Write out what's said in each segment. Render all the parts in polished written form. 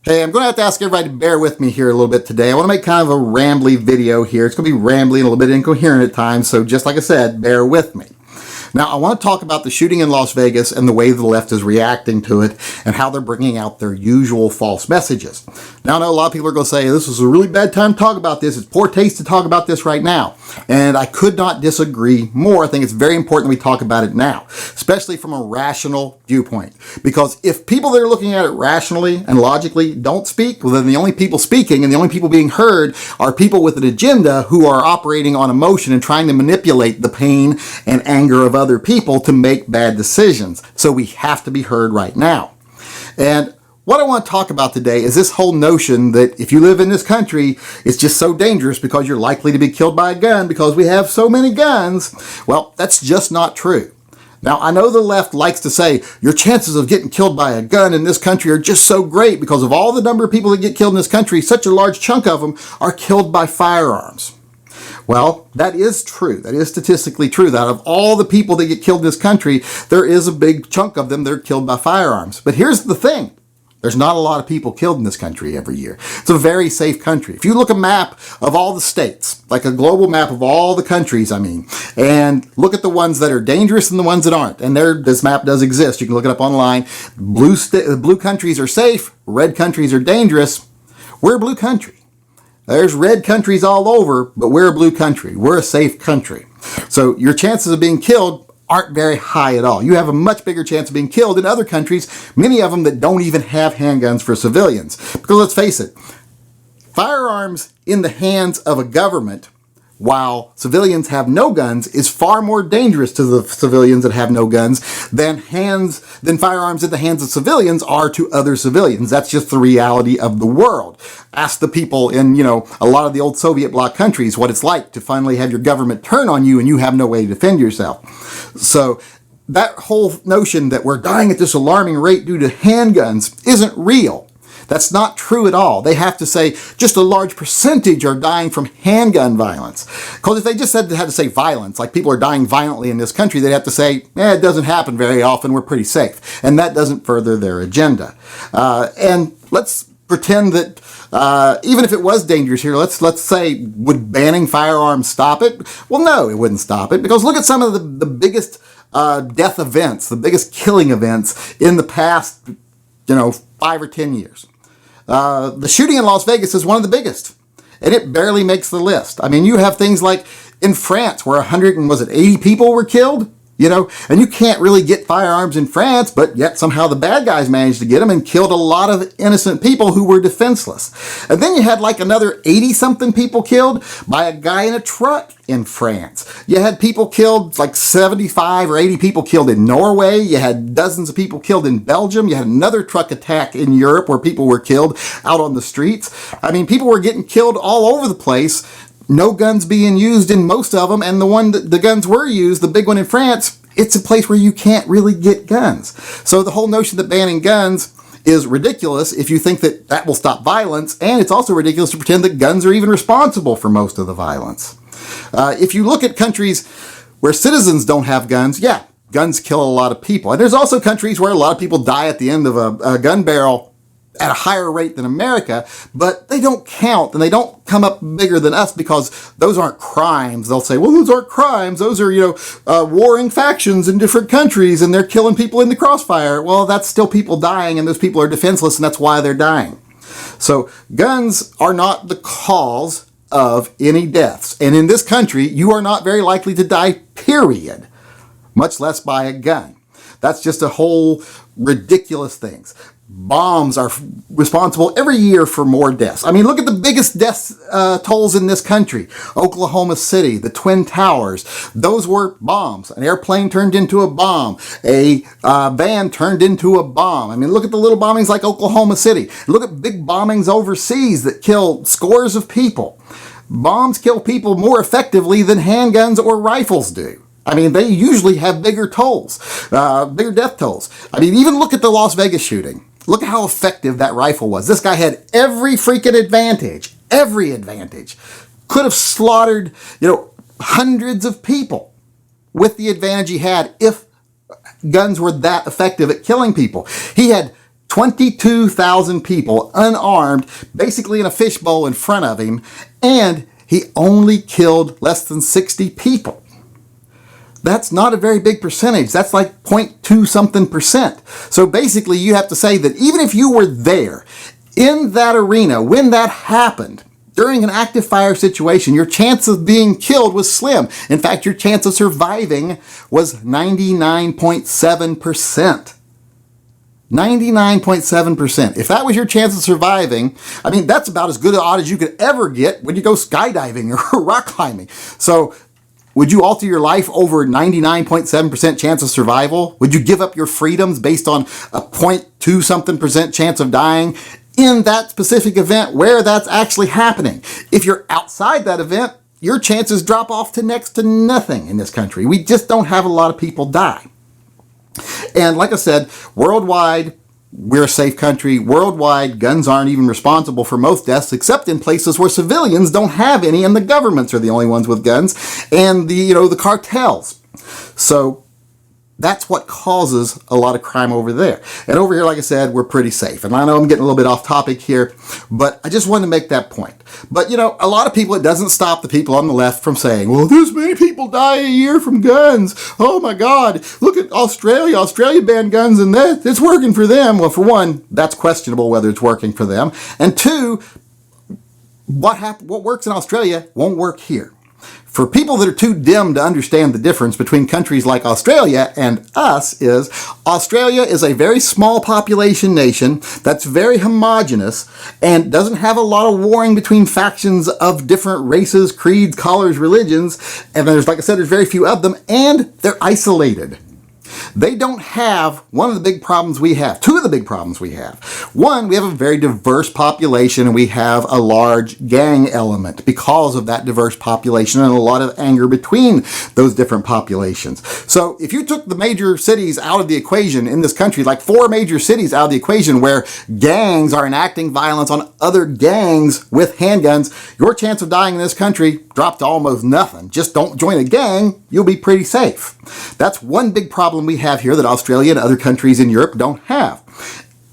Hey, I'm going to have to ask everybody to bear with me here a little bit today. I want to make kind of a rambly video here. It's going to be rambly and a little bit incoherent at times, so just like I said, bear with me. Now, I want to talk about the shooting in Las Vegas and the way the left is reacting to it and how they're bringing out their usual false messages. Now, I know a lot of people are going to say, this is a really bad time to talk about this. It's poor taste to talk about this right now. And I could not disagree more. I think it's very important we talk about it now, especially from a rational viewpoint. Because if people that are looking at it rationally and logically don't speak, well, then the only people speaking and the only people being heard are people with an agenda who are operating on emotion and trying to manipulate the pain and anger of other people to make bad decisions. So we have to be heard right now. And what I want to talk about today is this whole notion that if you live in this country, it's just so dangerous because you're likely to be killed by a gun because we have so many guns. Well, that's just not true. Now, I know the left likes to say your chances of getting killed by a gun in this country are just so great because of all the number of people that get killed in this country, such a large chunk of them are killed by firearms. Well, that is true. That is statistically true. That of all the people that get killed in this country, there is a big chunk of them that are killed by firearms. But here's the thing. There's not a lot of people killed in this country every year. It's a very safe country. If you look at a map of all the states, like a global map of all the countries, and look at the ones that are dangerous and the ones that aren't, and this map does exist. You can look it up online. Blue countries are safe. Red countries are dangerous. We're a blue country. There's red countries all over, but we're a blue country. We're a safe country. So your chances of being killed aren't very high at all. You have a much bigger chance of being killed in other countries, many of them that don't even have handguns for civilians. Because let's face it, firearms in the hands of a government while civilians have no guns is far more dangerous to the civilians that have no guns than firearms in the hands of civilians are to other civilians. That's just the reality of the world. Ask the people in, a lot of the old Soviet bloc countries what it's like to finally have your government turn on you and you have no way to defend yourself. So that whole notion that we're dying at this alarming rate due to handguns isn't real. That's not true at all. They have to say just a large percentage are dying from handgun violence. Because if they just had to say violence, like people are dying violently in this country, they'd have to say, it doesn't happen very often, we're pretty safe. And that doesn't further their agenda. And let's pretend that even if it was dangerous here, let's say, would banning firearms stop it? Well, no, it wouldn't stop it. Because look at some of the biggest death events, the biggest killing events in the past, 5 or 10 years. The shooting in Las Vegas is one of the biggest, and it barely makes the list. You have things like in France where 80 people were killed, and you can't really get firearms in France, but yet somehow the bad guys managed to get them and killed a lot of innocent people who were defenseless. And then you had like another 80-something people killed by a guy in a truck in France. You had people killed, like 75 or 80 people killed in Norway. You had dozens of people killed in Belgium. You had another truck attack in Europe where people were killed out on the streets. People were getting killed all over the place. No guns being used in most of them, and the guns were used, the big one in France, it's a place where you can't really get guns. So the whole notion that banning guns is ridiculous if you think that will stop violence, and it's also ridiculous to pretend that guns are even responsible for most of the violence. If you look at countries where citizens don't have guns, guns kill a lot of people. And there's also countries where a lot of people die at the end of a gun barrel at a higher rate than America, but they don't count and they don't come up bigger than us because those aren't crimes. They'll say, well, those aren't crimes. Those are, warring factions in different countries and they're killing people in the crossfire. Well, that's still people dying and those people are defenseless and that's why they're dying. So guns are not the cause of any deaths. And in this country, you are not very likely to die, period, much less by a gun. That's just a whole ridiculous things. Bombs are responsible every year for more deaths. Look at the biggest death tolls in this country. Oklahoma City, the Twin Towers, those were bombs. An airplane turned into a bomb. A van turned into a bomb. Look at the little bombings like Oklahoma City. Look at big bombings overseas that kill scores of people. Bombs kill people more effectively than handguns or rifles do. They usually have bigger tolls, bigger death tolls. Even look at the Las Vegas shooting. Look at how effective that rifle was. This guy had every freaking advantage. Every advantage. Could have slaughtered, hundreds of people with the advantage he had if guns were that effective at killing people. He had 22,000 people unarmed, basically in a fishbowl in front of him, and he only killed less than 60 people. That's not a very big percentage. That's like 0.2 something percent. So basically you have to say that even if you were there in that arena when that happened, during an active fire situation, your chance of being killed was slim. In fact, your chance of surviving was 99.7%. 99.7%. If that was your chance of surviving, I mean, that's about as good an odds as you could ever get when you go skydiving or rock climbing. So would you alter your life over 99.7% chance of survival? Would you give up your freedoms based on a 0.2 something percent chance of dying in that specific event where that's actually happening? If you're outside that event, your chances drop off to next to nothing in this country. We just don't have a lot of people die. And like I said, worldwide, we're a safe country. Worldwide, guns aren't even responsible for most deaths, except in places where civilians don't have any, and the governments are the only ones with guns, and the cartels. So that's what causes a lot of crime over there. And over here, like I said, we're pretty safe. And I know I'm getting a little bit off topic here, but I just wanted to make that point. But, a lot of people, it doesn't stop the people on the left from saying, well, this many people die a year from guns. Oh my God, look at Australia. Australia banned guns and it's working for them. Well, for one, that's questionable whether it's working for them. And two, what works in Australia won't work here. For people that are too dim to understand the difference between countries like Australia and us is, Australia is a very small population nation that's very homogenous and doesn't have a lot of warring between factions of different races, creeds, colors, religions. And there's, like I said, there's very few of them, and they're isolated. They don't have one of the big problems we have, two of the big problems we have. One, we have a very diverse population and we have a large gang element because of that diverse population and a lot of anger between those different populations. So if you took the major cities out of the equation in this country, like 4 major cities out of the equation where gangs are enacting violence on other gangs with handguns, your chance of dying in this country dropped to almost nothing. Just don't join a gang, you'll be pretty safe. That's one big problem we have here that Australia and other countries in Europe don't have.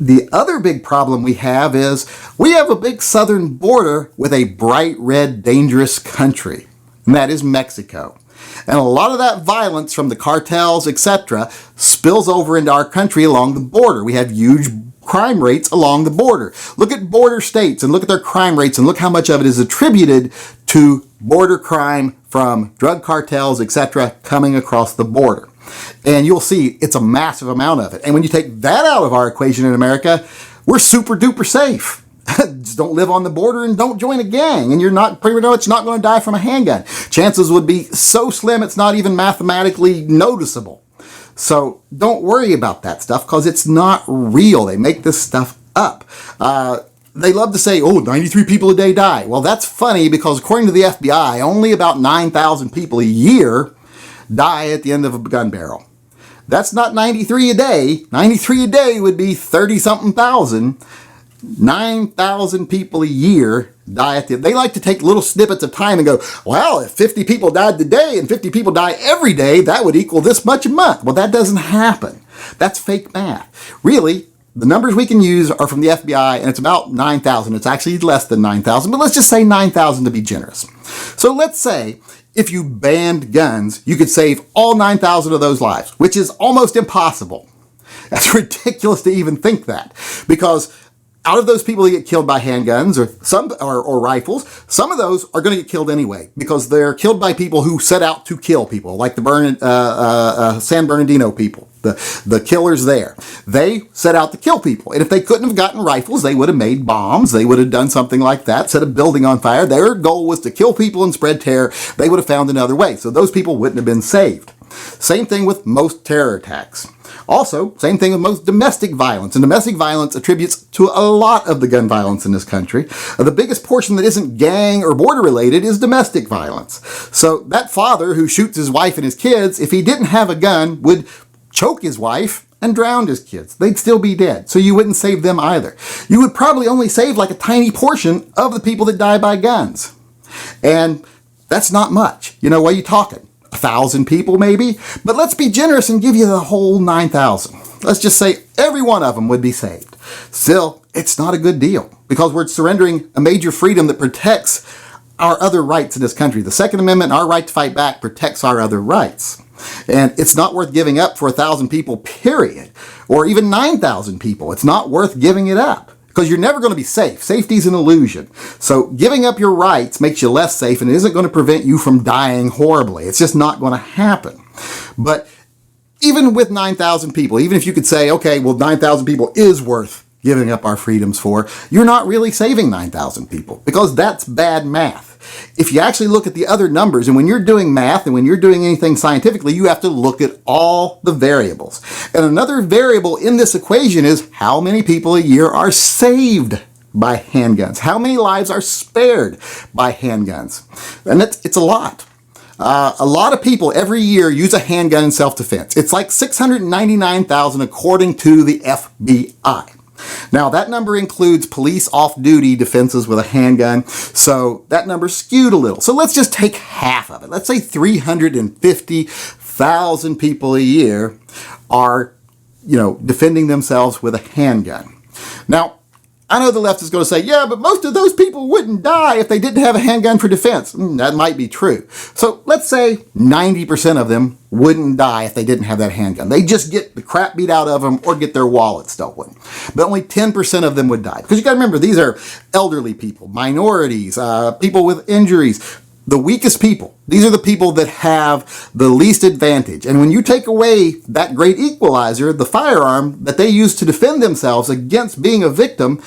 The other big problem we have is we have a big southern border with a bright red dangerous country, and that is Mexico. And a lot of that violence from the cartels, etc., spills over into our country along the border. We have huge crime rates along the border. Look at border states and look at their crime rates and look how much of it is attributed to border crime from drug cartels, etc., coming across the border. And you'll see it's a massive amount of it. And when you take that out of our equation in America, we're super duper safe. Just don't live on the border and don't join a gang, and you're not pretty much not going to die from a handgun. Chances would be so slim it's not even mathematically noticeable. So don't worry about that stuff because it's not real. They make this stuff up. They love to say, oh, 93 people a day die. Well, that's funny because according to the FBI, only about 9,000 people a year die at the end of a gun barrel. That's not 93 a day. 93 a day would be 30-something thousand. 9,000 people a year die at the end. They like to take little snippets of time and go, well, if 50 people died today and 50 people die every day, that would equal this much a month. Well, that doesn't happen. That's fake math. Really, the numbers we can use are from the FBI, and it's about 9,000. It's actually less than 9,000, but let's just say 9,000 to be generous. So let's say if you banned guns, you could save all 9,000 of those lives, which is almost impossible. That's ridiculous to even think that, because out of those people that get killed by handguns or rifles, some of those are going to get killed anyway because they're killed by people who set out to kill people, like the San Bernardino people, the killers there. They set out to kill people, and if they couldn't have gotten rifles, they would have made bombs. They would have done something like that, set a building on fire. Their goal was to kill people and spread terror. They would have found another way, so those people wouldn't have been saved. Same thing with most terror attacks. Also, same thing with most domestic violence. And domestic violence attributes to a lot of the gun violence in this country. The biggest portion that isn't gang or border related is domestic violence. So that father who shoots his wife and his kids, if he didn't have a gun, would choke his wife and drown his kids. They'd still be dead. So you wouldn't save them either. You would probably only save like a tiny portion of the people that die by guns. And that's not much. What are you talking? 1,000 people maybe, but let's be generous and give you the whole 9,000. Let's just say every one of them would be saved. Still, it's not a good deal because we're surrendering a major freedom that protects our other rights in this country. The Second Amendment, our right to fight back, protects our other rights. And it's not worth giving up for 1,000 people, period, or even 9,000 people. It's not worth giving it up because you're never going to be safe. Safety is an illusion. So giving up your rights makes you less safe and it isn't going to prevent you from dying horribly. It's just not going to happen. But even with 9,000 people, even if you could say, okay, well, 9,000 people is worth giving up our freedoms for, you're not really saving 9,000 people because that's bad math. If you actually look at the other numbers, and when you're doing math and when you're doing anything scientifically, you have to look at all the variables. And another variable in this equation is how many people a year are saved by handguns. How many lives are spared by handguns? And it's a lot. A lot of people every year use a handgun in self-defense. It's like 699,000 according to the FBI. Now, that number includes police off-duty defenses with a handgun, so that number's skewed a little. So let's just take half of it. Let's say 350,000 people a year are, defending themselves with a handgun. Now, I know the left is going to say, yeah, but most of those people wouldn't die if they didn't have a handgun for defense. That might be true. So let's say 90% of them wouldn't die if they didn't have that handgun. They just get the crap beat out of them or get their wallet stolen. But only 10% of them would die. Because you got to remember, these are elderly people, minorities, people with injuries, the weakest people. These are the people that have the least advantage. And when you take away that great equalizer, the firearm that they use to defend themselves against being a victim,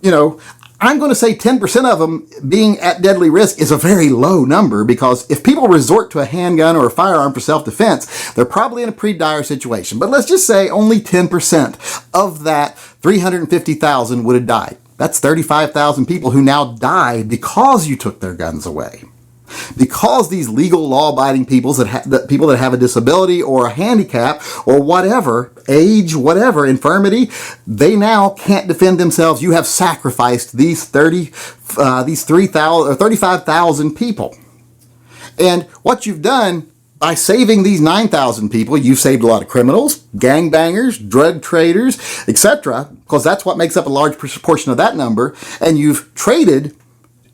I'm going to say 10% of them being at deadly risk is a very low number because if people resort to a handgun or a firearm for self-defense, they're probably in a pretty dire situation. But let's just say only 10% of that 350,000 would have died. That's 35,000 people who now die because you took their guns away. Because these legal law-abiding people that have a disability or a handicap or whatever, age, whatever, infirmity, they now can't defend themselves. You have sacrificed these 35,000 people. And what you've done by saving these 9,000 people, you've saved a lot of criminals, gangbangers, drug traders, etc., because that's what makes up a large portion of that number. And you've traded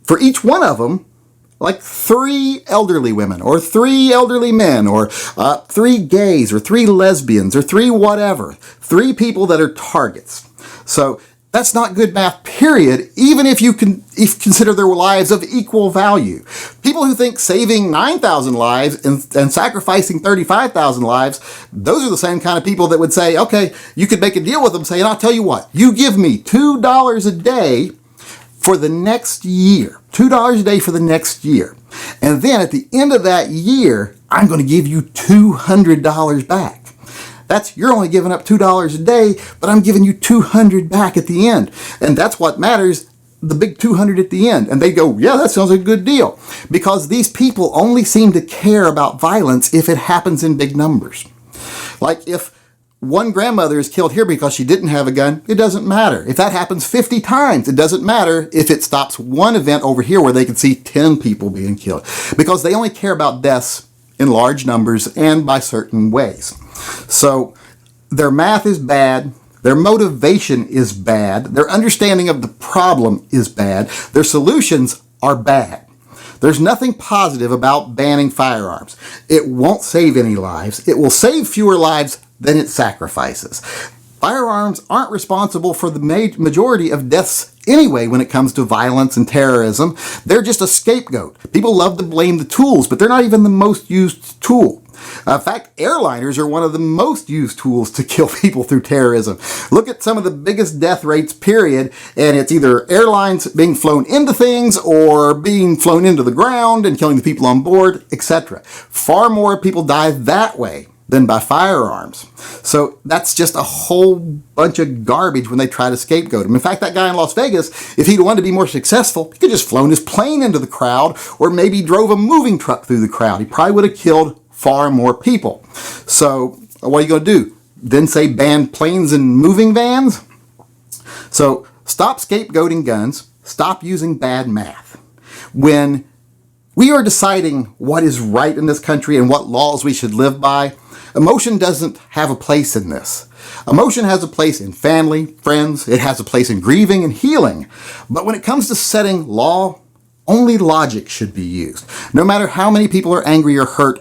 for each one of them like 3 elderly women or 3 elderly men or 3 gays or 3 lesbians or 3 whatever. 3 people that are targets. So that's not good math, period, even if you consider their lives of equal value. People who think saving 9,000 lives and sacrificing 35,000 lives, those are the same kind of people that would say, okay, you could make a deal with them saying, I'll tell you what, you give me $2 a day for the next year. $2 a day for the next year. And then at the end of that year, I'm going to give you $200 back. You're only giving up $2 a day, but I'm giving you $200 back at the end. And that's what matters, the big $200 at the end. And they go, yeah, that sounds like a good deal. Because these people only seem to care about violence if it happens in big numbers. Like if one grandmother is killed here because she didn't have a gun, it doesn't matter. If that happens 50 times, it doesn't matter if it stops one event over here where they can see 10 people being killed. Because they only care about deaths in large numbers and by certain ways. So their math is bad. Their motivation is bad. Their understanding of the problem is bad. Their solutions are bad. There's nothing positive about banning firearms. It won't save any lives. It will save fewer lives than it sacrifices. Firearms aren't responsible for the majority of deaths anyway when it comes to violence and terrorism. They're just a scapegoat. People love to blame the tools, but they're not even the most used tool. In fact, airliners are one of the most used tools to kill people through terrorism. Look at some of the biggest death rates, period, and it's either airlines being flown into things or being flown into the ground and killing the people on board, etc. Far more people die that way than by firearms. So that's just a whole bunch of garbage when they try to scapegoat him. In fact, that guy in Las Vegas, if he'd wanted to be more successful, he could just flown his plane into the crowd or maybe drove a moving truck through the crowd. He probably would have killed far more people. So what are you going to do? Then say ban planes and moving vans? So stop scapegoating guns. Stop using bad math. When we are deciding what is right in this country and what laws we should live by, Emotion doesn't have a place in this. Emotion has a place in family, friends, it has a place in grieving and healing. But when it comes to setting law, only logic should be used. No matter how many people are angry or hurt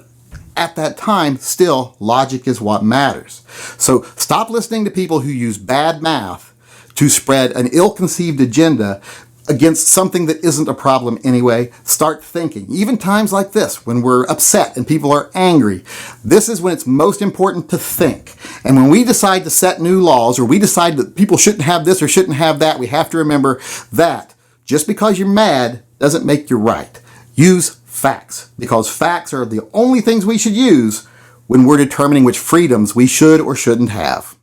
at that time, still, logic is what matters. So stop listening to people who use bad math to spread an ill-conceived agenda against something that isn't a problem anyway. Start thinking. Even times like this, when we're upset and people are angry, this is when it's most important to think. And when we decide to set new laws, or we decide that people shouldn't have this or shouldn't have that, we have to remember that just because you're mad doesn't make you right. Use facts, because facts are the only things we should use when we're determining which freedoms we should or shouldn't have.